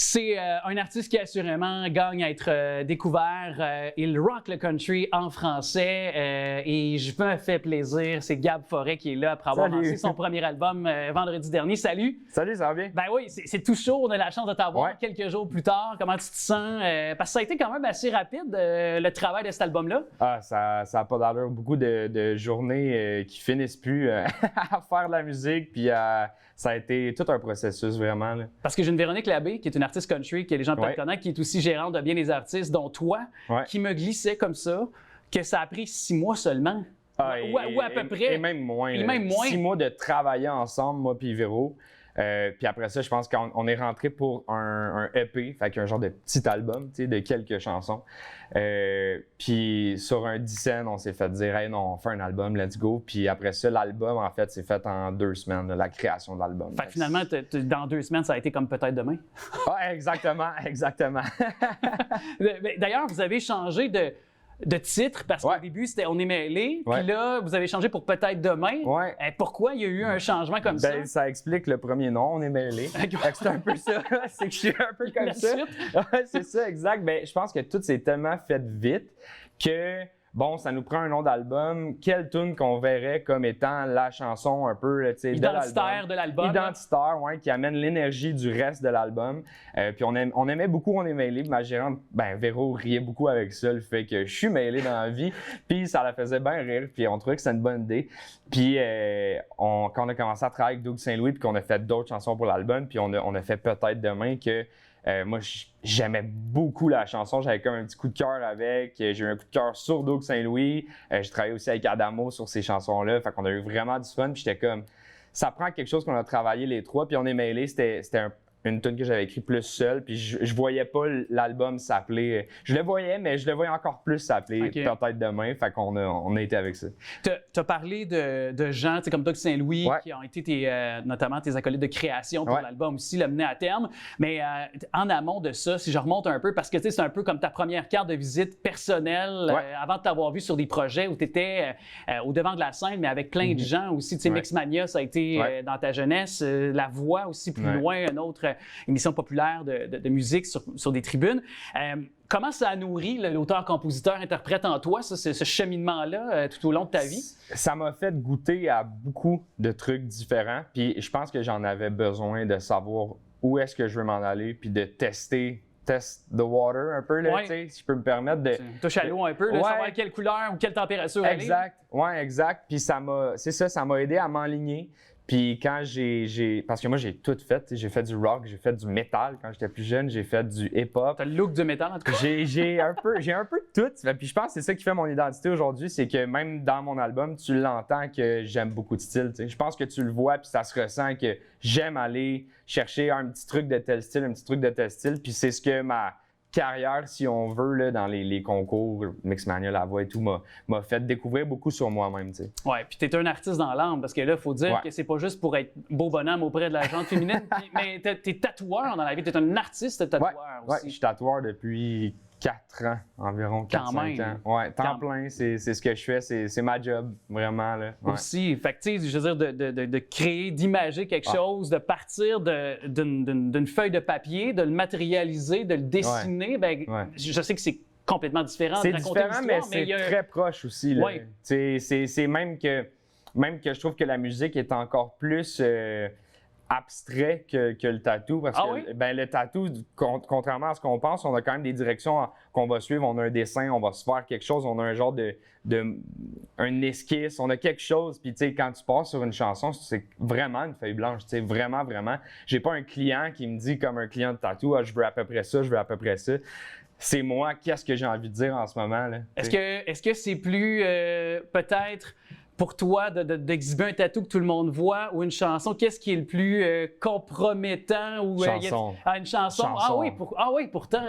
C'est un artiste qui assurément gagne à être découvert. Il rock le country en français et je me fais plaisir. C'est Gab Forêt qui est là après avoir lancé son premier album vendredi dernier. Salut! Salut, ça va bien? Ben oui, c'est tout chaud. On a la chance de t'avoir quelques jours plus tard. Comment tu te sens? Parce que ça a été quand même assez rapide, le travail de cet album-là. Ah, ça n'a pas d'allure. Beaucoup de journées qui finissent plus à faire de la musique. Puis ça a été tout un processus, vraiment. Là. Parce que j'ai une Véronique Labbé, qui est une artiste country, que les gens peuvent connaître, qui est aussi gérante de bien des artistes, dont toi, qui me glissait comme ça, que ça a pris 6 mois seulement. Ou à peu près. Et même moins. Et même moins. 6 mois de travailler ensemble, moi puis Véro. Puis après ça, je pense qu'on est rentré pour un EP, fait qu'un genre de petit album, tu sais, de quelques chansons. Puis sur un 10 cents, on s'est fait dire « Hey, non, on fait un album, let's go ». Puis après ça, l'album, en fait, s'est fait en 2 semaines, la création de l'album. Fait que finalement, dans 2 semaines, ça a été comme peut-être demain. Ah, exactement, exactement. D'ailleurs, vous avez changé de titre, parce qu'au début, c'était On est mêlés, puis là, vous avez changé pour Peut-être demain. Pourquoi il y a eu un changement comme ça? Ça explique le premier nom, On est mêlés. C'est un peu ça, c'est que je suis un peu comme ça. C'est ça, exact. Je pense que tout s'est tellement fait vite que... Bon, ça nous prend un nom d'album. Quelle tune qu'on verrait comme étant la chanson un peu, tu sais, identitaire de l'album. Identitaire, oui, qui amène l'énergie du reste de l'album. Puis on aimait beaucoup On est mêlés. Ma gérante, Véro riait beaucoup avec ça, le fait que je suis mêlé dans la vie. Puis ça la faisait bien rire. Puis on trouvait que c'était une bonne idée. Puis quand on a commencé à travailler avec Doug Saint-Louis, puis qu'on a fait d'autres chansons pour l'album, puis on a fait Peut-être demain que moi, j'aimais beaucoup la chanson. J'avais comme un petit coup de cœur avec. J'ai eu un coup de cœur sur Doug Saint-Louis. J'ai travaillé aussi avec Adamo sur ces chansons-là. Fait qu'on a eu vraiment du fun. Puis j'étais comme, ça prend quelque chose qu'on a travaillé les trois. Puis On est mêlés, c'était une tune que j'avais écrite plus seul. Puis je voyais pas l'album s'appeler. Je le voyais, mais je le voyais encore plus s'appeler Peut-être demain. Fait qu'on a été avec ça. Tu as parlé de gens comme Doug Saint-Louis qui ont été notamment tes acolytes de création pour l'album aussi, le mener à terme. Mais en amont de ça, si je remonte un peu, parce que c'est un peu comme ta première carte de visite personnelle avant de t'avoir vu sur des projets où tu étais au devant de la scène, mais avec plein de gens aussi. Mixmania, ça a été dans ta jeunesse. La Voix aussi, plus loin, une autre émission populaire de musique sur des tribunes. Comment ça a nourri l'auteur-compositeur-interprète en toi, ce cheminement-là, tout au long de ta vie? Ça m'a fait goûter à beaucoup de trucs différents. Puis je pense que j'en avais besoin de savoir où est-ce que je veux m'en aller, puis de test the water un peu, là, si je peux me permettre de... Touche à l'eau un peu, savoir quelle couleur ou quelle température aller. Exact. Puis ça m'a aidé à m'enligner. Puis quand parce que moi, j'ai tout fait. J'ai fait du rock, j'ai fait du métal quand j'étais plus jeune, j'ai fait du hip-hop. T'as le look du métal, en tout cas. J'ai un peu de tout. Puis je pense que c'est ça qui fait mon identité aujourd'hui, c'est que même dans mon album, tu l'entends que j'aime beaucoup de styles. Je pense que tu le vois, puis ça se ressent que j'aime aller chercher un petit truc de tel style, un petit truc de tel style. Puis c'est ce que ma carrière, si on veut, là, dans les concours, Mixmania, La Voix et tout, m'a fait découvrir beaucoup sur moi-même. Ouais, puis t'es un artiste dans l'âme, parce que là, il faut dire que c'est pas juste pour être beau bonhomme auprès de la gente féminine, mais t'es tatoueur dans la vie, t'es un artiste tatoueur aussi. Ouais, je suis tatoueur depuis 4 ans environ, 4-5 ans. Ouais, temps plein, c'est ce que je fais, c'est ma job, vraiment. Là. Aussi, fait que tu sais, je veux dire, de créer, d'imager quelque chose, de partir d'une feuille de papier, de le matérialiser, de le dessiner, je sais que c'est complètement différent de raconter différent, mais c'est très proche aussi. Là. C'est même que je trouve que la musique est encore plus... abstrait que le tatou, parce que le tatou, contrairement à ce qu'on pense, on a quand même des directions qu'on va suivre, on a un dessin, on va se faire quelque chose, on a un genre un esquisse, on a quelque chose, puis tu sais, quand tu passes sur une chanson, c'est vraiment une feuille blanche, tu sais, vraiment. J'ai pas un client qui me dit comme un client de tatou, je veux à peu près ça, je veux à peu près ça. C'est moi, qu'est-ce que j'ai envie de dire en ce moment, là. Est-ce que c'est plus, peut-être, pour toi, d'exhiber un tatou que tout le monde voit ou une chanson, qu'est-ce qui est le plus compromettant? Chanson. Une chanson? Pourtant.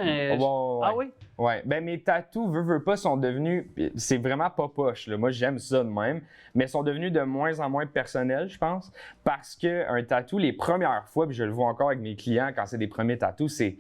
Ouais. Mes tatous, veux pas, sont devenus... C'est vraiment pas poche, là. Moi, j'aime ça de même. Mais sont devenus de moins en moins personnels, je pense. Parce qu'un tatou, les premières fois, puis je le vois encore avec mes clients quand c'est des premiers tatous, c'est...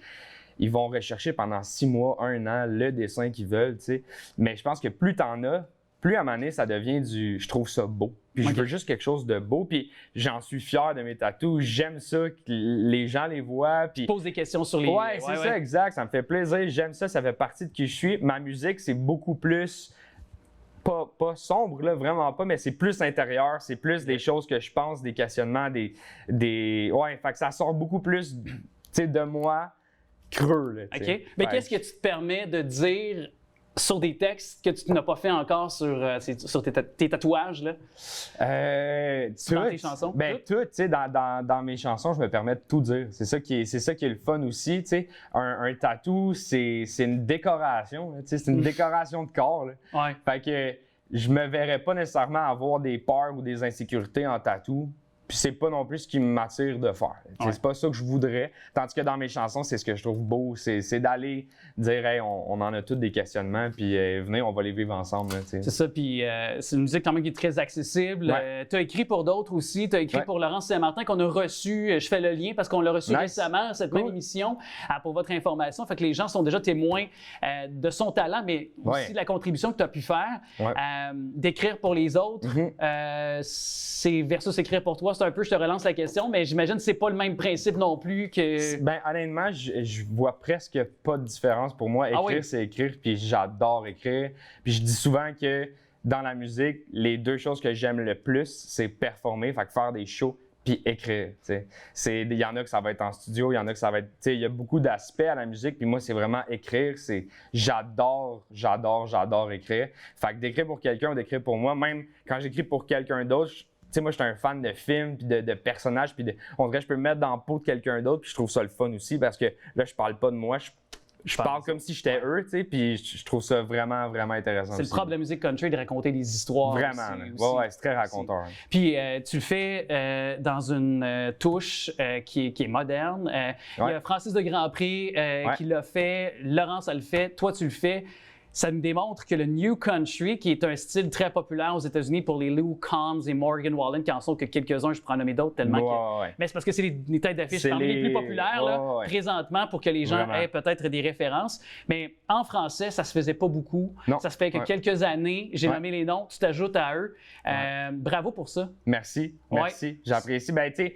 Ils vont rechercher pendant 6 mois, 1 an, le dessin qu'ils veulent, tu sais. Mais je pense que plus t'en as, plus à un moment donné, ça devient je trouve ça beau. Puis je veux juste quelque chose de beau, puis j'en suis fier de mes tatous. J'aime ça, que les gens les voient. Puis... Pose des questions sur les... Ouais, c'est ça, exact. Ça me fait plaisir. J'aime ça, ça fait partie de qui je suis. Ma musique, c'est beaucoup plus... Pas sombre, là, vraiment pas, mais c'est plus intérieur. C'est plus des choses que je pense, des questionnements, Ouais, fait que ça sort beaucoup plus, de moi, creux, là, OK. Mais qu'est-ce que tu te permets de dire sur des textes que tu n'as pas fait encore sur tes tatouages, là? Dans tes chansons? Ben, tout, tu sais, dans mes chansons, je me permets de tout dire. C'est ça qui est le fun aussi, tu sais. Un tatou, c'est une décoration, tu sais, c'est une décoration de corps, là. Ouais. Fait que je me verrais pas nécessairement avoir des peurs ou des insécurités en tatou. Puis c'est pas non plus ce qui m'attire de faire. Ouais. C'est pas ça que je voudrais. Tandis que dans mes chansons, c'est ce que je trouve beau. C'est d'aller dire, hey, on en a tous des questionnements, puis venez, on va les vivre ensemble. C'est ça, puis c'est une musique quand même qui est très accessible. Ouais. Tu as écrit pour d'autres aussi. Tu as écrit pour Laurence Saint-Martin qu'on a reçu. Je fais le lien parce qu'on l'a reçu récemment, cette même émission, pour votre information. Fait que les gens sont déjà témoins de son talent, mais aussi de la contribution que tu as pu faire. D'écrire pour les autres, c'est versus écrire pour toi. C'est un peu, je te relance la question, mais j'imagine que c'est pas le même principe non plus que... Ben honnêtement, je vois presque pas de différence pour moi. Écrire, c'est écrire, puis j'adore écrire. Puis je dis souvent que dans la musique, les deux choses que j'aime le plus, c'est performer, fait que faire des shows, puis écrire. Il y en a que ça va être en studio, il y en a que ça va être... Il y a beaucoup d'aspects à la musique, puis moi, c'est vraiment écrire. J'adore écrire. Fait que d'écrire pour quelqu'un ou d'écrire pour moi, même quand j'écris pour quelqu'un d'autre, moi, je suis un fan de films, puis de personnages, puis on dirait que je peux me mettre dans la peau de quelqu'un d'autre, puis je trouve ça le fun aussi, parce que là, je parle pas de moi, je parle comme si j'étais eux, puis je trouve ça vraiment, vraiment intéressant. C'est le propre de la musique country, de raconter des histoires. Vraiment, ouais, c'est très raconteur. Puis tu le fais dans une touche qui est moderne. Il y a Francis de Grandpré qui l'a fait, Laurence a le fait, toi tu le fais. Ça nous démontre que le New Country, qui est un style très populaire aux États-Unis pour les Lou Combs et Morgan Wallen, qui en sont que quelques-uns, je pourrais en nommer d'autres tellement que... Mais c'est parce que c'est les têtes d'affiche parmi les plus populaires présentement pour que les gens aient peut-être des références. Mais en français, ça se faisait pas beaucoup. Non. Ça se fait que quelques années. J'ai nommé les noms, tu t'ajoutes à eux. Bravo pour ça. Merci. J'apprécie. Ben, tu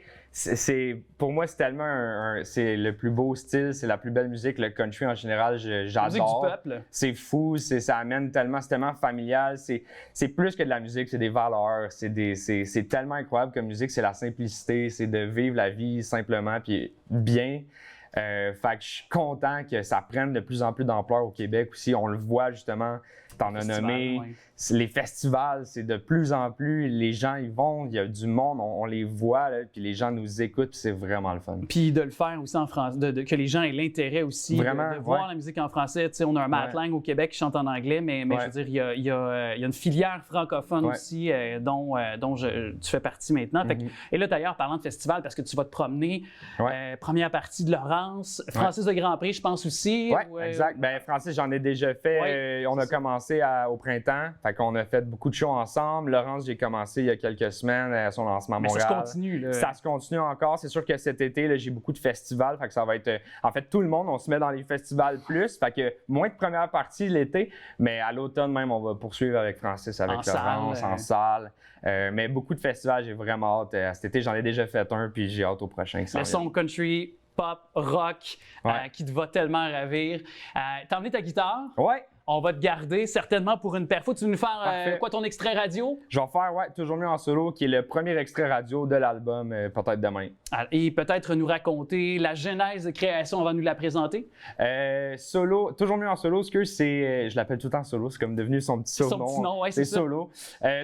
sais, pour moi, c'est tellement c'est le plus beau style, c'est la plus belle musique, le country en général, j'adore. Musique du peuple. C'est fou, ça amène tellement, c'est tellement familial, c'est plus que de la musique, c'est des valeurs, c'est tellement incroyable comme musique, c'est la simplicité, c'est de vivre la vie simplement puis bien. Fait que je suis content que ça prenne de plus en plus d'ampleur au Québec aussi. On le voit justement, t'en as nommé. Les festivals, c'est de plus en plus, les gens y vont, il y a du monde, on les voit, là, puis les gens nous écoutent, puis c'est vraiment le fun. Puis de le faire aussi en français, que les gens aient l'intérêt aussi de voir la musique en français. Tu sais, on a un Matt Lang au Québec qui chante en anglais, mais je veux dire, il y a une filière francophone aussi dont tu fais partie maintenant. Fait que, et là, d'ailleurs, parlant de festival, parce que tu vas te promener, première partie de Laurence, Francis de Grandpré, je pense aussi. Oui, exact. Ben, Francis, j'en ai déjà fait. On a commencé au printemps. Fait qu'on a fait beaucoup de shows ensemble. Laurence, j'ai commencé il y a quelques semaines à son lancement à Montréal. Ça se continue, là. Ça se continue encore. C'est sûr que cet été, là, j'ai beaucoup de festivals. Fait que ça va être... En fait, tout le monde, on se met dans les festivals plus. Fait que moins de première partie l'été, mais à l'automne même, on va poursuivre avec Francis, avec Laurence, en salle. Mais beaucoup de festivals, j'ai vraiment hâte. Cet été, j'en ai déjà fait un, puis j'ai hâte au prochain. Le son country, pop, rock, qui te va tellement ravir. T'as emmené ta guitare? Oui. On va te garder certainement pour une perfo. Tu veux nous faire ton extrait radio? Je vais faire, Toujours mieux en solo, qui est le premier extrait radio de l'album, peut-être demain. Et peut-être nous raconter la genèse de création, on va nous la présenter? Solo, Toujours mieux en solo, je l'appelle tout le temps solo, c'est comme devenu son petit surnom. Son petit nom, c'est ça. Solo.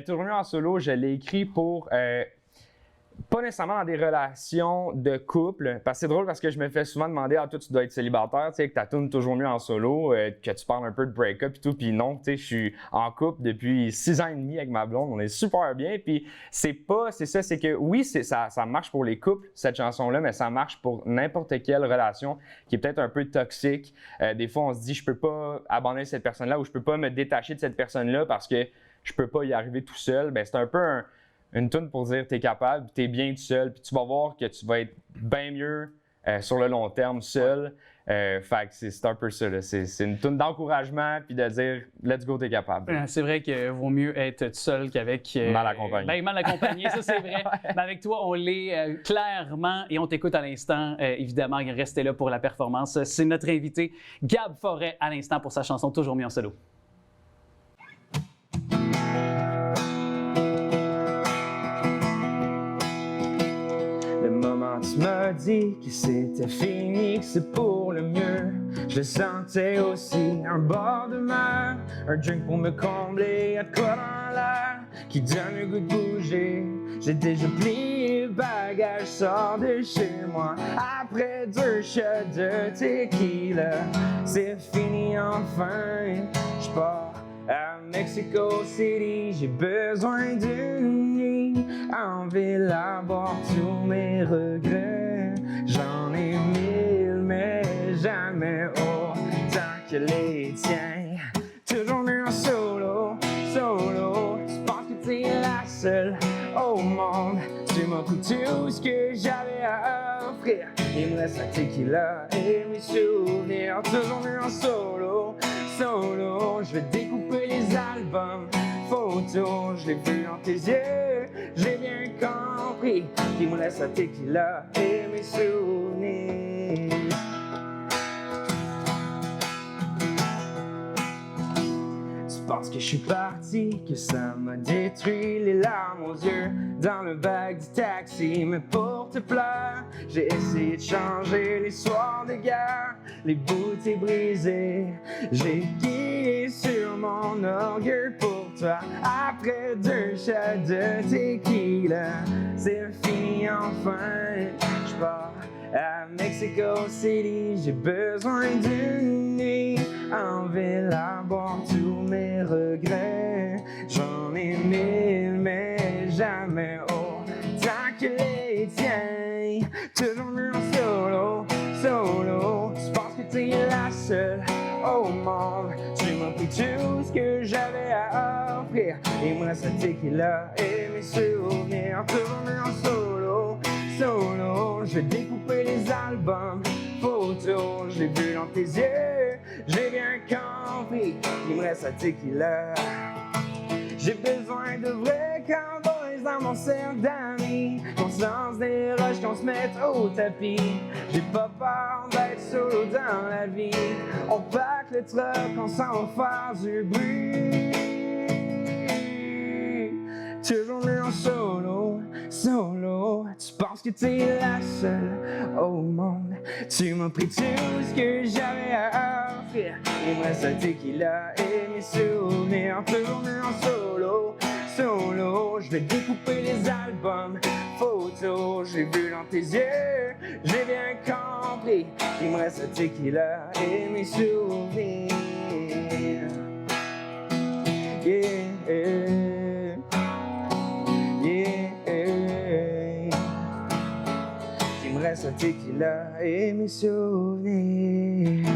Toujours mieux en solo, je l'ai écrit pour... pas nécessairement dans des relations de couple, parce que c'est drôle parce que je me fais souvent demander toi tu dois être célibataire, tu sais, que ta tune toujours mieux en solo, que tu parles un peu de break-up et tout, puis non, tu sais, je suis en couple depuis 6 ans et demi avec ma blonde, on est super bien, puis c'est que oui, ça marche pour les couples, cette chanson-là, mais ça marche pour n'importe quelle relation qui est peut-être un peu toxique. Des fois, on se dit, je peux pas abandonner cette personne-là ou je peux pas me détacher de cette personne-là parce que je peux pas y arriver tout seul. Ben, c'est un peu une tune pour dire t'es capable, t'es bien tout seul, puis tu vas voir que tu vas être bien mieux sur le long terme seul. Fait que c'est un peu ça, là. C'est une toune d'encouragement puis de dire « Let's go, t'es capable ». C'est vrai qu'il vaut mieux être tout seul qu'avec... Mal accompagné. Ben, mal accompagné, ça c'est vrai. Mais avec toi, on l'est clairement et on t'écoute à l'instant. Évidemment, restez là pour la performance. C'est notre invité, Gab Forêt, à l'instant pour sa chanson Toujours mieux en solo. Le moment tu m'as dit que c'était fini, que c'est pour le mieux. Je le sentais aussi, un bord de mer, un drink pour me combler, un quoi dans l'air qui donne le goût de bouger. J'ai déjà plié le bagage, sors de chez moi. Après 2 shots de tequila, c'est fini enfin. Je pars à Mexico City, j'ai besoin d'une nuit en ville à boire tous mes regrets. J'en ai 1000, mais jamais autant que les tiens. Toujours mieux en solo, solo. Tu penses que t'es la seule au monde. Tu m'as pris tout ce que j'avais à offrir. Il me reste la tequila et mes souvenirs. Toujours mieux en solo, solo. Je vais découper les albums, photos. Je l'ai vu dans tes yeux, j'ai bien compris. Il me reste la tequila et mes souvenirs. Parce que je suis parti, que ça m'a détruit les larmes aux yeux dans le bac du taxi. Mais pour te plaire, j'ai essayé de changer les soirs de guerre, les bouteilles brisées. J'ai guillé sur mon orgueil pour toi. Après 2 shots de tequila, c'est fini enfin. Je pars à Mexico City, j'ai besoin d'une nuit en ville à boire tous mes regrets. J'en ai 1000, mais jamais autant que les tiens. Toujours mieux en solo, solo. Tu penses que t'es la seule au monde. Tu m'as pris tout ce que j'avais à offrir. Il me reste la tequila et mes souvenirs. Toujours mieux en solo, solo. Je vais découper les albums, photos. Je l'ai vu dans tes yeux, j'ai bien compris. Il me reste la tequila. J'ai besoin de vrais cowboys dans mon cercle d'amis. Qu'on se lance des roches, qu'on se mette au tapis. J'ai pas peur d'être solo dans la vie. On pack le truck, on s'en va faire du bruit. Toujours mieux en solo, solo. Tu penses que t'es la seule au monde. Tu m'as pris tout ce que j'avais à offrir. Il me reste la tequila et mes souvenirs. Toujours mieux en solo, solo. Je vais découper les albums, photos. J'ai vu dans tes yeux, j'ai bien compris. Il me reste la tequila et mes souvenirs. Yeah. Il me reste la tequila et mes souvenirs.